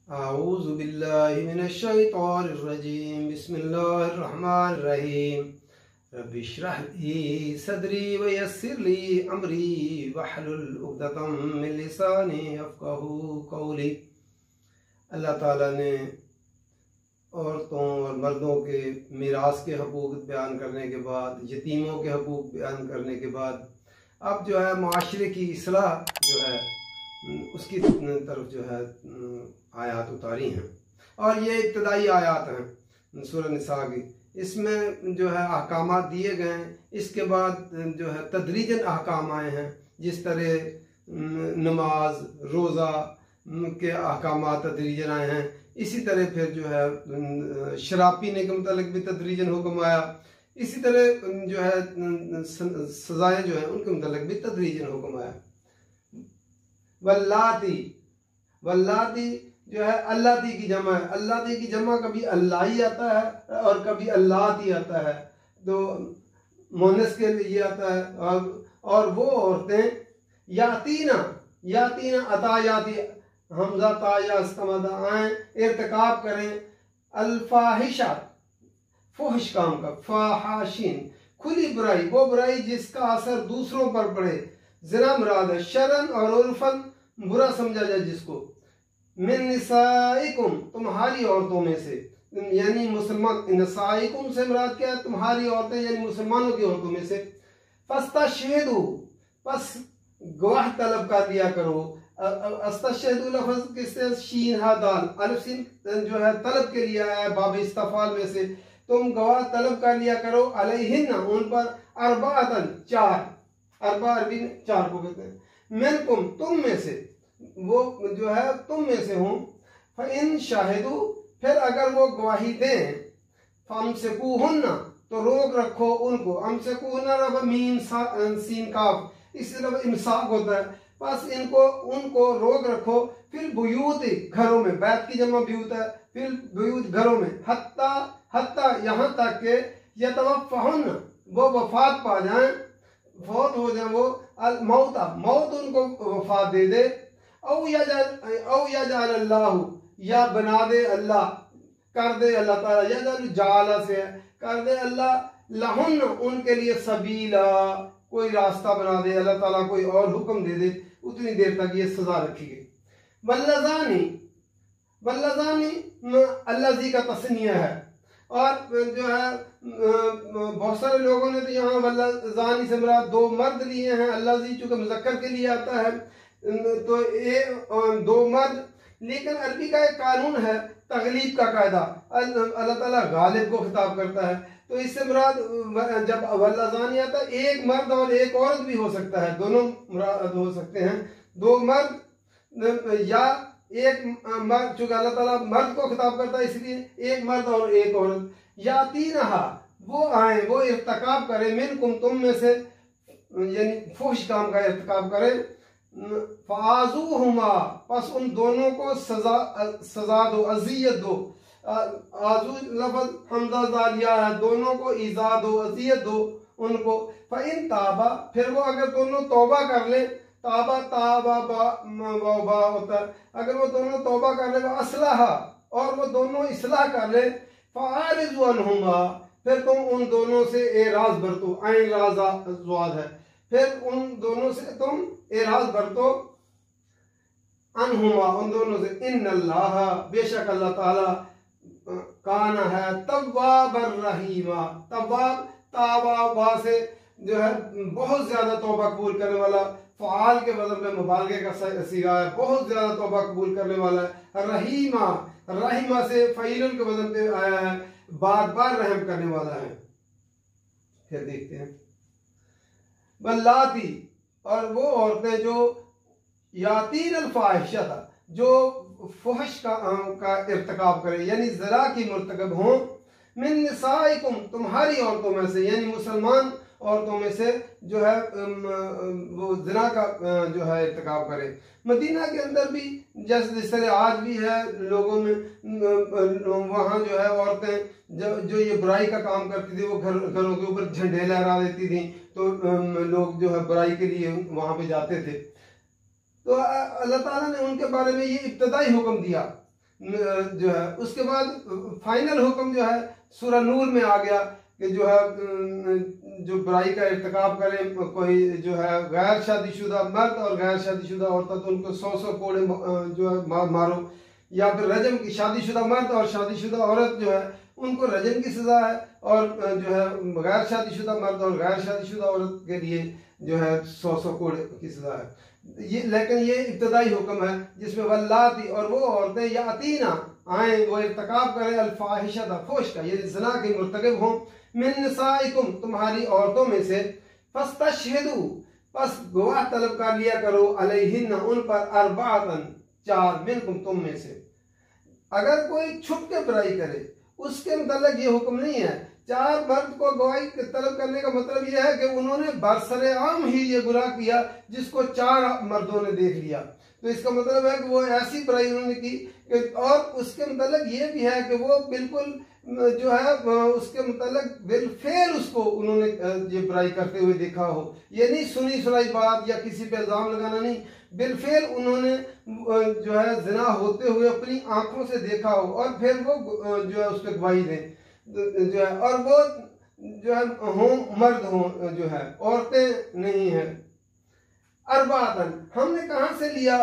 आऊज़ु बिल्लाहि मिनश शैतानिर रजीम बिस्मिल्लाहिर रहमानिर रहीम रब्बि इश्रह ली सदरी व यस्सिर ली अमरी वहलुल उक़दतम मिन लिसानी यफ़क़हू क़ौली। अल्लाह ताला ने औरतों और मर्दों के मीरास के हकूक़ बयान करने के बाद, यतीमों के हकूक़ बयान करने के बाद अब जो है माशरे की इस्लाह जो है उसकी तरफ जो है आयात उतारी हैं। और ये इब्तदाई आयात हैं सूरह निसा की। इसमें जो है अहकामात दिए गए हैं। इसके बाद जो है तदरीजन अहकाम आए हैं, जिस तरह नमाज रोज़ा के अहकामात तदरीजन आए हैं, इसी तरह फिर जो है शराब पीने के मुतालिक भी तदरीजन हुक्म आया। इसी तरह जो है सजाएं जो है उनके मुतालिक भी तदरीजन हुक्म आया। वल्लाती, वल्लाती जो है अल्लाती की जमा है। अल्लाती की जमा कभी अल्लाह ही आता है और कभी अल्लाती आता है, तो मोनस के लिए आता है। और वो औरतें यातीना, यातीना अतायाती हमजा ताया इस्तेमाल आए इर्तिकाब करें अल्फाहिशा, फुहश काम का, फाहाशिन खुली बुराई, वो बुराई जिसका असर दूसरों पर पड़े। ज़िना मुराद है, शरन और उर्फन बुरा समझा जाए जिसको। मिन निसाइकुम तुम्हारी औरतों में से, यानी मुसलमान, निसाइकुम से मुराद क्या है? तुम्हारी औरतें यानी मुसलमानों की औरतों में से। फस्तशहिदू, बस गवाह तलब कर लिया करो। अस्तशहिदू लफ्ज़ किससे? शीन हा दाल अलिफ सीन जो है तलब के लिए आया है बाब इस्तफाल में से। तुम गवाह तलब कर लिया करो अलैहिन्ना उन पर, अरबाअतन चार, अरबा अरबी चार को कहते हैं। मिनकुम तुम में से, वो जो है तुम में से हूँ। फ़इन शाहिदू फिर अगर वो गवाही दें, फ़अमसिकूहुन्ना तो रोक रखो उनको। अमसिकूहुन्ना रब मीम सीन काफ, इसी तरह इमसाक होता है। बस इनको उनको रोक रखो। फिर बुयूत घरों में, बैत की जमा ब्यूत है, फिर बुयूत घरों में। हत्ता, हत्ता यहाँ तक के यतवफ़्फ़हुन्ना वो वफात पा जाएं, फौत हो जाए वो। अल मौता मौत उनको वफात दे दे। औ यजअल अल्लाहु या बना दे अल्लाह, कर दे अल्लाह ताला, यजअल जाला से कर दे अल्लाह लहुन उनके लिए सबीला, कोई रास्ता बना दे अल्लाह ताला, कोई और हुक्म दे दे, उतनी देर तक ये सजा रखी गई। वल्लज़ानी, वल्लज़ानी अल्लाज़ी का तस्निया है। और जो है बहुत सारे लोगों ने तो यहाँ वल्लज़ानी से मुराद दो मर्द लिए हैं। अल्लाज़ी चूंकि मुज़क्कर के लिए आता है तो दो मर्द, लेकिन अरबी का एक कानून है तगलीब का कायदा, अल्लाह ताला गालिब को खिताब करता है। तो इससे मुराद जब वल्लज़ानी आता है एक मर्द और एक औरत भी हो सकता है, दोनों मुराद हो सकते हैं। दो मर्द या एक मर्द, चूंकि अल्लाह ताला मर्द को खिताब करता है इसलिए एक मर्द और एक औरत। यातीनहा वो आए, वो इर्तिकाब करे, मिनकुम तुम में से, यानी फुहश काम का इर्तिकाब करे। फ़ाज़ूहुमा बस उन दोनों को सजा दो, अज़ियत दो। आजू लफ्ज़ हमज़ा ज़ालिया है, दोनों को इज़ा दो, अज़ियत दो उनको। फ़इन ताबा फिर वो अगर दोनों तौबा कर ले, ताबा ताबा बा होता है, अगर वो दोनों तौबा कर ले, असलाहा और वो दोनों इस्लाह कर ले, फ़अरिज़ू अन्हुमा फिर तुम उन दोनों से एराज बरतो, आइन राजा ज़वाद है, फिर उन दोनों से तुम एराज बरतो, अनहुमा उन दोनों से। इन्नल्लाह बेशक अल्लाह ताला काना है तव्वाबर रहीमा, तव्वाब ताबा से जो है बहुत ज्यादा तौबा कबूल करने वाला, फ़आल के वज़न में मुबालगे का सीगा है, बहुत ज्यादा तौबा कबूल करने वाला है। रहीमा, रहीमा से फ़ईलुल के वज़न पे आया है, बार बार रहम करने वाला है। फिर देखते हैं वल्लाती और वो औरतें जो यातीन अल फाहिशा, जो फुहश का इर्तिकाब करें, यानी ज़रा की मुर्तकब हों। मिन निसाइकुम तुम्हारी औरतों में से, यानी मुसलमान औरतों में से जो है वो ज़िना का जो है इर्तिकाब करें। मदीना के अंदर भी जैसे जिस तरह आज भी है लोगों में, वहाँ जो है औरतें जो ये बुराई का काम करती थी, वो घरों के ऊपर झंडे लहरा देती थी, तो लोग जो है बुराई के लिए वहाँ पे जाते थे। तो अल्लाह ताला ने उनके बारे में ये इब्तदाई हुक्म दिया जो है उसके बाद फाइनल हुक्म जो है सूरह नूर में आ गया कि जो है जो बुराई का इर्तिकाब करें कोई जो है गैर शादीशुदा मर्द और गैर शादीशुदा औरत, तो उनको 100 कोड़े जो है मारो, या फिर रजम की शादीशुदा मर्द और शादीशुदा औरत जो है उनको रजम की सजा है, और जो है गैर शादीशुदा मर्द और गैर शादीशुदा औरत के लिए जो है 100 कोड़े की सजा है। ये लेकिन ये इब्तदाई हुक्म है जिसमें वल्लाती और वो औरतें यातीना आए वो इर्तिकाब करें अल्फाहिशा फोश का, ये ज़िना के मुर्तकिब हों, मिन निसाइकुम तुम्हारी औरतों में से, फस्तशहिदू बस गवाह तलब कर लिया करो, अलैहिन्ना उन पर, अरबातन 4 मिनकुम तुम में से। अगर कोई छुप के बुराई करे उसके मतलब ये हुक्म नहीं है। 4 मर्द को गवाही तलब करने का मतलब यह है कि उन्होंने बरसरेआम ही ये गुनाह किया जिसको 4 मर्दों ने देख लिया, तो इसका मतलब है कि वो ऐसी बुराई उन्होंने की, और उसके मतलब ये भी है कि वो बिल्कुल जो है उसके मतलब बिलफेल उसको उन्होंने ये बुराई करते हुए देखा हो, ये नहीं सुनी सुनाई बात या किसी पे इल्जाम लगाना नहीं, बिलफेल उन्होंने जो है जिना होते हुए अपनी आंखों से देखा हो और फिर वो जो है उस पर गवाही दें जो है, और वो जो है हों मर्द हों जो है, औरतें नहीं है। अरबातन हमने कहाँ से लिया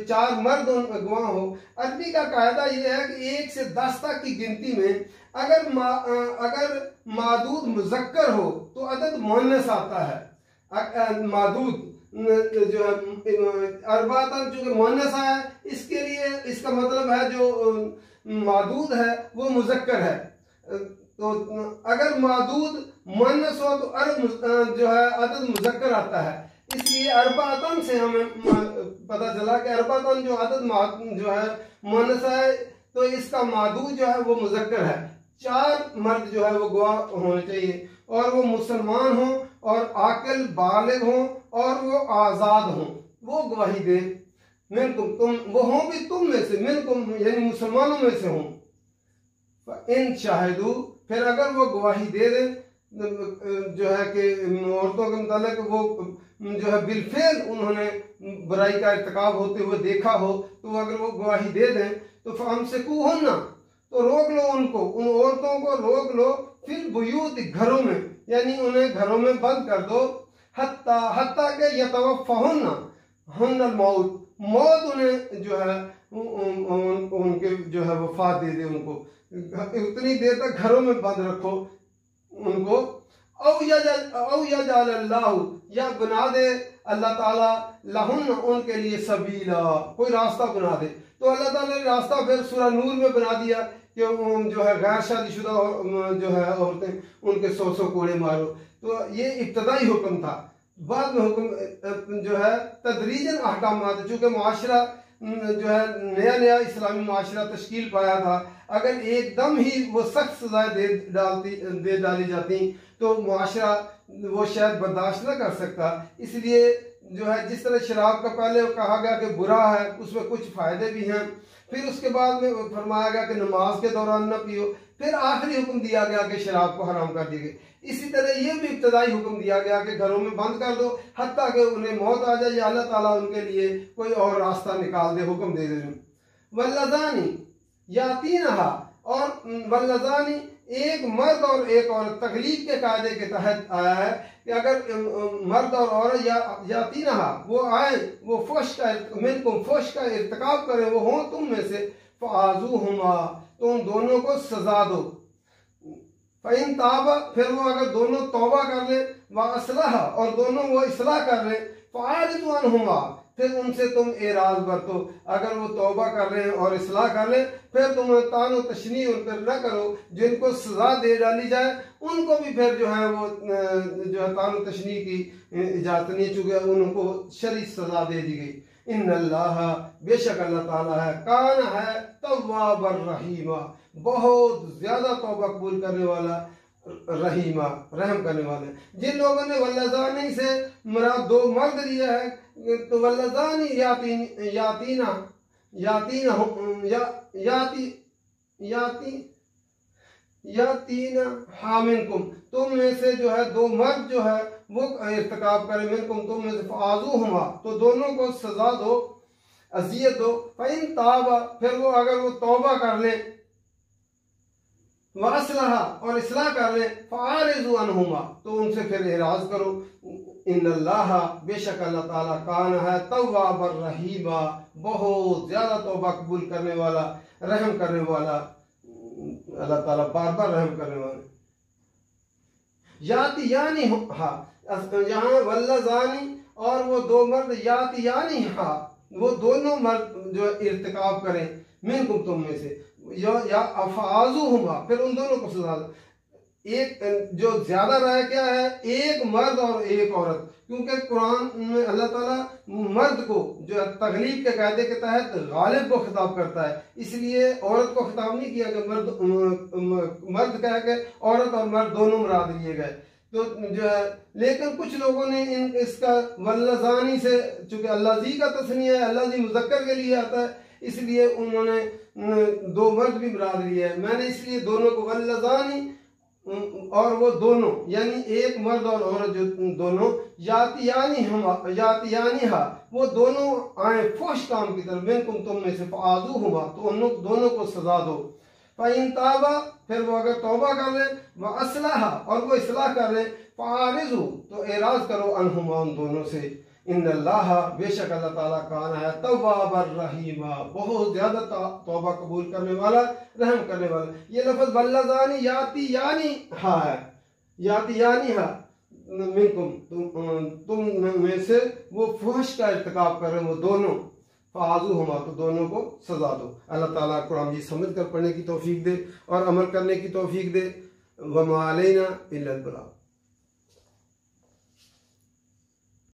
4 मर्द गवाह हो। अरबी का कायदा यह है कि 1 से 10 तक की गिनती में अगर मादूद मुजक्कर हो तो अदद मुअन्नस आता है। मादूद जो है अरबातन चूंकि मुअन्नस है इसके लिए इसका मतलब है जो मादूद है वो मुजक्कर है, तो अगर मादूद मुअन्नस हो तो अरब जो है अदद मुजक्कर आता है, इसलिए अरबातन से हमें पता चला कि अरबातन जो अदद जो है मुअन्नस है तो इसका मादूद जो है वो मुजक्कर है। 4 मर्द जो है वो गवाह होने चाहिए और वो मुसलमान हों और आकिल बालिग हों और वो आज़ाद हों, वो गवाही दें। मिनकुम तुम वो हों भी तुम में से, मिनकुम यानी मुसलमानों में से हों। इन शाहिदू फिर अगर वो गवाही दे दें जो है कि औरतों के मुतालिक वो जो है बिलफेल उन्होंने बुराई का इर्तिकाब होते हुए देखा हो, तो अगर वो गवाही दे दें तो हमसे कुहन्ना तो रोक लो उनको, उन औरतों को रोक लो, फिर बुयूत घरों में यानी उन्हें घरों में बंद कर दो, हत्ता के यतवफ़हुन्ना हुन्नल मौत मौत उन्हें जो है उनके जो है वफात दे दे, उनको उतनी देर तक घरों में बंद रखो उनको। औ यजअल अल्लाहु या बना दे अल्लाह ताला लहुन उनके लिए सबीला कोई रास्ता बना दे, तो अल्लाह ताला ने रास्ता फिर सूरह नूर में बना दिया कि जो है गैर शादीशुदा जो है औरतें उनके 100 कोड़े मारो। तो ये इब्तदाई हुक्म था, बाद में हुक्म जो है तदरीजन अहकाम आते, चूँकि मुआशरा जो है नया नया इस्लामी मुआशरा तश्कील पाया था, अगर एकदम ही वो सख्त सजाएं दे डाली जाती तो मुआशरा वो शायद बर्दाश्त न कर सकता। इसलिए जो है जिस तरह शराब का पहले कहा गया कि बुरा है, उसमें कुछ फ़ायदे भी हैं, फिर उसके बाद में फरमाया गया कि नमाज के दौरान न पियो, फिर आखिरी हुक्म दिया गया कि शराब को हराम कर दी गई। इसी तरह ये भी इब्तदाई हुक्म दिया गया कि घरों में बंद कर दो हत्ता कि उन्हें मौत आ जाए या अल्लाह ताला उनके लिए कोई और रास्ता निकाल दे, हुक्म दे दे। वल्लज़ानी यातीनहा और वल्लज़ानी एक मर्द और एक औरत तकलीफ के कायदे के तहत आया है कि अगर मर्द और औरत यातीनहा वो आए वो फोश का इर्तिकाब करें, वो हों तुम में से, फ़ाज़ूहुमा तो उन दोनों को सजा दो। फ़इन ताबा फिर वो अगर दोनों तौबा कर ले, व असलहा और दोनों वो इस्लाह कर ले, फ़ारिज़ू अन्हुमा फिर उनसे तुम एराज बरतो। अगर वो तौबा कर रहे हैं और इस्लाह कर ले फिर तुम तानो तशनी उन पर न करो, जिनको सजा दे डाली जाए उनको भी फिर जो है वो जो है तानो तशनी की इजाजत नहीं, चुके उनको शरी सजा दे दी गई। इन्नल्लाह बेशक अल्लाह ताला है, कान है तव्वाबर रहीमा बहुत ज्यादा तौबा कबूल करने वाला, रहीमा रहम करने वाले। जिन लोगों ने वल्लज़ानी से मुराद 2 मर्द लिया है तो वल्लज़ानी यातीना हामिनकुम तुम में से जो है 2 मर्द जो है वो इर्तिकाब करे, मिनकुम तुम में से, फ़ाज़ूहुमा तो दोनों को सजा दो, अजियत दो, फ़इन ताबा, फिर वो अगर वो तौबा कर ले, वासलहा, और इस्लाह कर ले, फ़ारिज़ु अन्हुमा, तो उनसे फिर एराज करो। इन्नल्लाह, बेशक अल्लाह ताला, कान है तव्वाबर रहीमा, बहुत ज्यादा तौबा कबूल करने वाला, रहम करने वाला। अल्लाह ताला बार बार रहम करने वाले। याती यानी हा, यहाँ वल्लज़ानी, और वो दो मर्द, याती यानी हा, वो दोनों मर्द जो इर्तिकाब करें, मिनकुम, तुम में से, या अफाजुहुमा, फिर उन दोनों को सजा दो। एक जो ज्यादा राय क्या है, एक मर्द और एक औरत, क्योंकि कुरान में अल्लाह ताला मर्द को जो तगलीब के कायदे के तहत गालिब को खिताब करता है, इसलिए औरत को खिताब नहीं किया कि मर्द कह के औरत और मर्द दोनों मुराद लिए गए। तो जो है, लेकिन कुछ लोगों ने इसका वल्लज़ानी से, चूंकि अल्लाजी का तस्नीया है, अल्लाजी मुज़क्कर के लिए आता है, इसलिए उन्होंने दो मर्द भी मुराद लिए है। मैंने इसलिए दोनों को वल्लज़ानी, और वो दोनों यानी एक मर्द और औरत जो दोनों, यातियानी हा, वो दोनों आए फोश काम की तरफ, मिनकुम, तुम में से, फ़आज़ूहुमा, तो उन दोनों को सजा दो। फ़इन ताबा, फिर वो अगर तौबा कर ले, व अस्लहा, और वो इस्लाह कर ले, फ़ारिज़ु, तो एराज करो, अन्हुमा, उन दोनों से। इन्नल्लाह, बेशक अल्लाह ताला, कान है तव्वाबर रहीमा, बहुत ज्यादा तौबा कबूल करने वाला, रहम करने वाला। ये लफ्ज़ वल्लज़ानी याती यानी हा है, याती यानी हा मिनकुम, तुम में से वो फहश का इर्तिकाब कर रहे वो दोनों, फ़आज़ूहुमा, तो दोनों को सजा दो। अल्लाह ताला कुरान जी समझ कर पढ़ने की तौफीक दे और अमल करने की तौफीक दे। वमा अलैना इल्लल बलाग।